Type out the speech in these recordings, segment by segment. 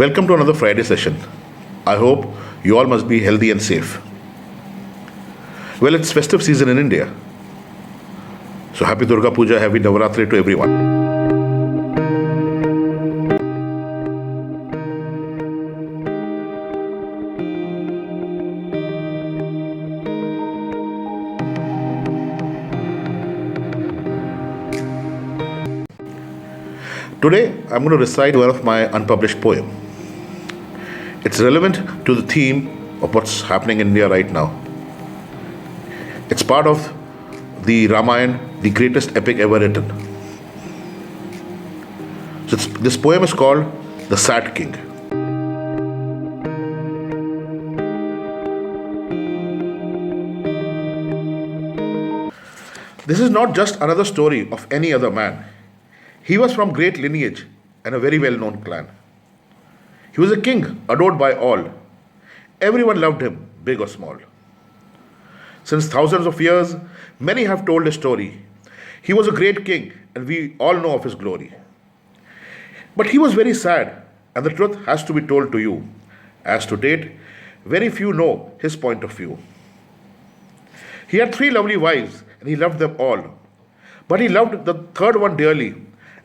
Welcome to another Friday session. I hope you all must be healthy and safe. Well, it's festive season in India. So happy Durga Puja, happy Navaratri to everyone. Today, I'm going to recite one of my unpublished poem. It's relevant to the theme of what's happening in India right now. It's part of the Ramayana, the greatest epic ever written. This poem is called The Sad King. This is not just another story of any other man. He was from great lineage and a very well-known clan. He was a king adored by all. Everyone loved him, big or small. Since thousands of years, many have told his story. He was a great king, and we all know of his glory. But he was very sad, and the truth has to be told to you. As to date, very few know his point of view. He had 3 lovely wives, and he loved them all. But he loved the third one dearly,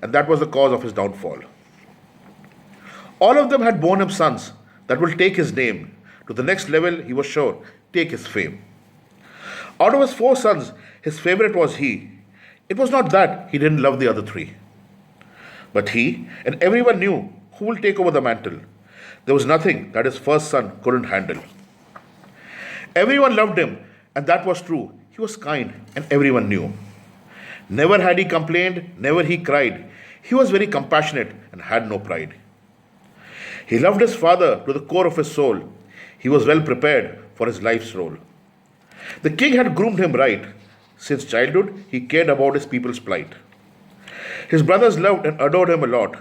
and that was the cause of his downfall. All of them had borne him sons that will take his name to the next level, he was sure, take his fame. Out of his 4 sons, his favorite was he. It was not that he didn't love the other 3. But he and everyone knew who will take over the mantle. There was nothing that his first son couldn't handle. Everyone loved him, and that was true. He was kind, and everyone knew. Never had he complained, never he cried. He was very compassionate and had no pride. He loved his father to the core of his soul. He was well prepared for his life's role. The king had groomed him right. Since childhood, he cared about his people's plight. His brothers loved and adored him a lot.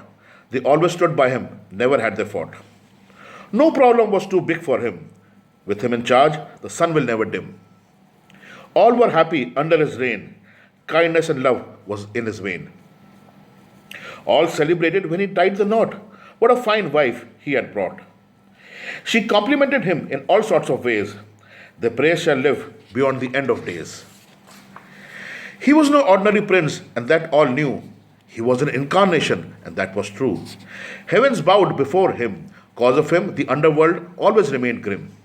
They always stood by him, never had they fought. No problem was too big for him. With him in charge, the sun will never dim. All were happy under his reign. Kindness and love was in his vein. All celebrated when he tied the knot. What a fine wife he had brought. She complimented him in all sorts of ways. Their praise shall live beyond the end of days. He was no ordinary prince, and that all knew. He was an incarnation, and that was true. Heavens bowed before him. Cause of him, the underworld always remained grim.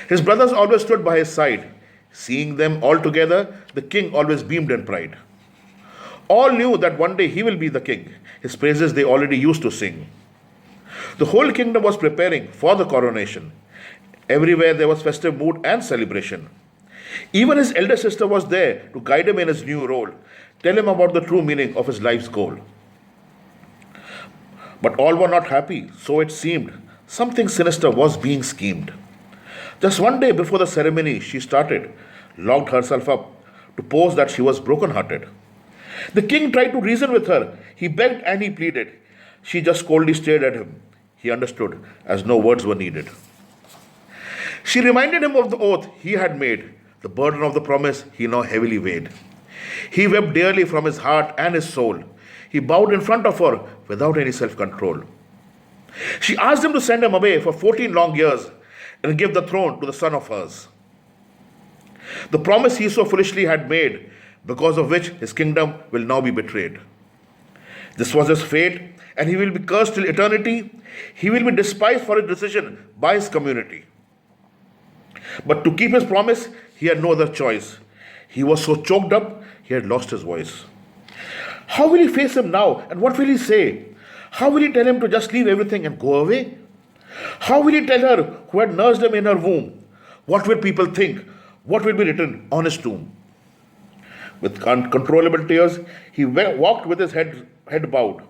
His brothers always stood by his side. Seeing them all together, the king always beamed in pride. All knew that one day he will be the king. His praises they already used to sing. The whole kingdom was preparing for the coronation. Everywhere there was festive mood and celebration. Even his elder sister was there to guide him in his new role, tell him about the true meaning of his life's goal. But all were not happy, so it seemed. Something sinister was being schemed. Just one day before the ceremony, she started, locked herself up to pose that she was broken-hearted. The king tried to reason with her. He begged and he pleaded. She just coldly stared at him. He understood, as no words were needed. She reminded him of the oath he had made. The burden of the promise he now heavily weighed. He wept dearly from his heart and his soul. He bowed in front of her without any self-control. She asked him to send him away for 14 long years and give the throne to the son of hers. The promise he so foolishly had made, because of which his kingdom will now be betrayed. This was his fate, and he will be cursed till eternity. He will be despised for his decision by his community. But to keep his promise, he had no other choice. He was so choked up, he had lost his voice. How will he face him now, and what will he say? How will he tell him to just leave everything and go away? How will he tell her who had nursed him in her womb? What will people think? What will be written on his tomb? With uncontrollable tears, he walked with his head bowed.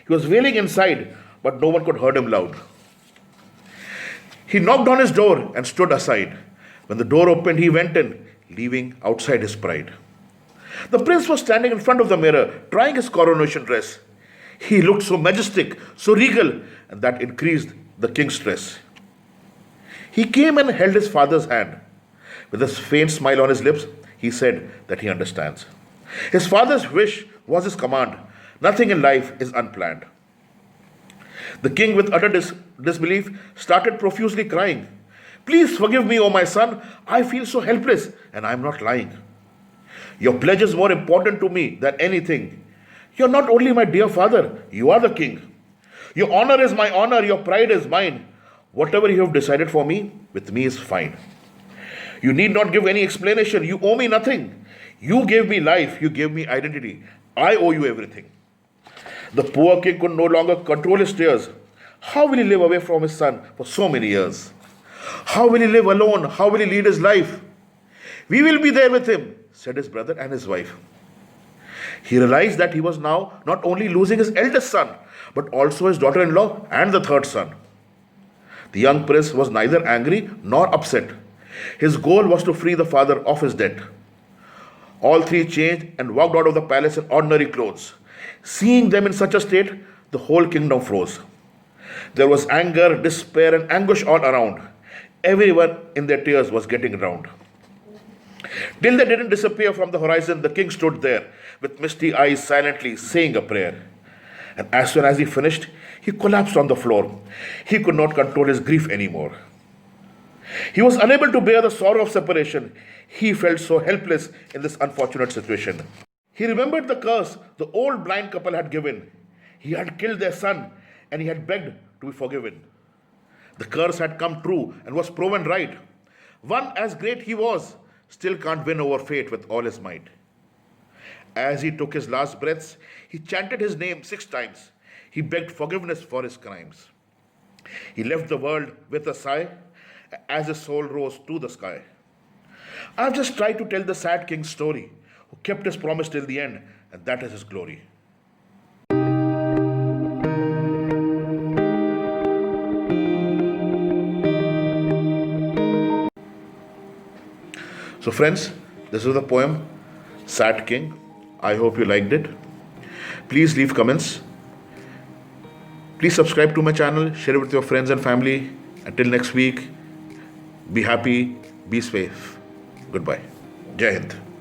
He was wailing inside, but no one could hear him loud. He knocked on his door and stood aside. When the door opened, he went in, leaving outside his pride. The prince was standing in front of the mirror, trying his coronation dress. He looked so majestic, so regal, and that increased the king's stress. He came and held his father's hand. With a faint smile on his lips, he said that he understands. His father's wish was his command. Nothing in life is unplanned. The king, with utter disbelief, started profusely crying. Please forgive me, O my son. I feel so helpless, and I am not lying. Your pledge is more important to me than anything. You're not only my dear father, you are the king. Your honor is my honor, your pride is mine. Whatever you have decided for me, with me is fine. You need not give any explanation. You owe me nothing. You gave me life, you gave me identity. I owe you everything. The poor king could no longer control his tears. How will he live away from his son for so many years? How will he live alone? How will he lead his life? We will be there with him, said his brother and his wife. He realized that he was now not only losing his eldest son, but also his daughter in law and the third son. The young prince was neither angry nor upset. His goal was to free the father of his debt. All three changed and walked out of the palace in ordinary clothes. Seeing them in such a state, the whole kingdom froze. There was anger, despair, and anguish all around. Everyone in their tears was getting drowned. Till they didn't disappear from the horizon, the king stood there with misty eyes, silently saying a prayer. And as soon as he finished, he collapsed on the floor. He could not control his grief anymore. He was unable to bear the sorrow of separation. He felt so helpless in this unfortunate situation. He remembered the curse the old blind couple had given. He had killed their son and he had begged to be forgiven. The curse had come true and was proven right. One as great he was still can't win over fate with all his might. As he took his last breaths, he chanted his name 6 times. He begged forgiveness for his crimes. He left the world with a sigh as his soul rose to the sky. I've just tried to tell the sad king's story, who kept his promise till the end, and that is his glory. So friends, this is the poem, Sad King. I hope you liked it. Please leave comments. Please subscribe to my channel, share it with your friends and family. Until next week, be happy, be safe. Goodbye. Jai Hind.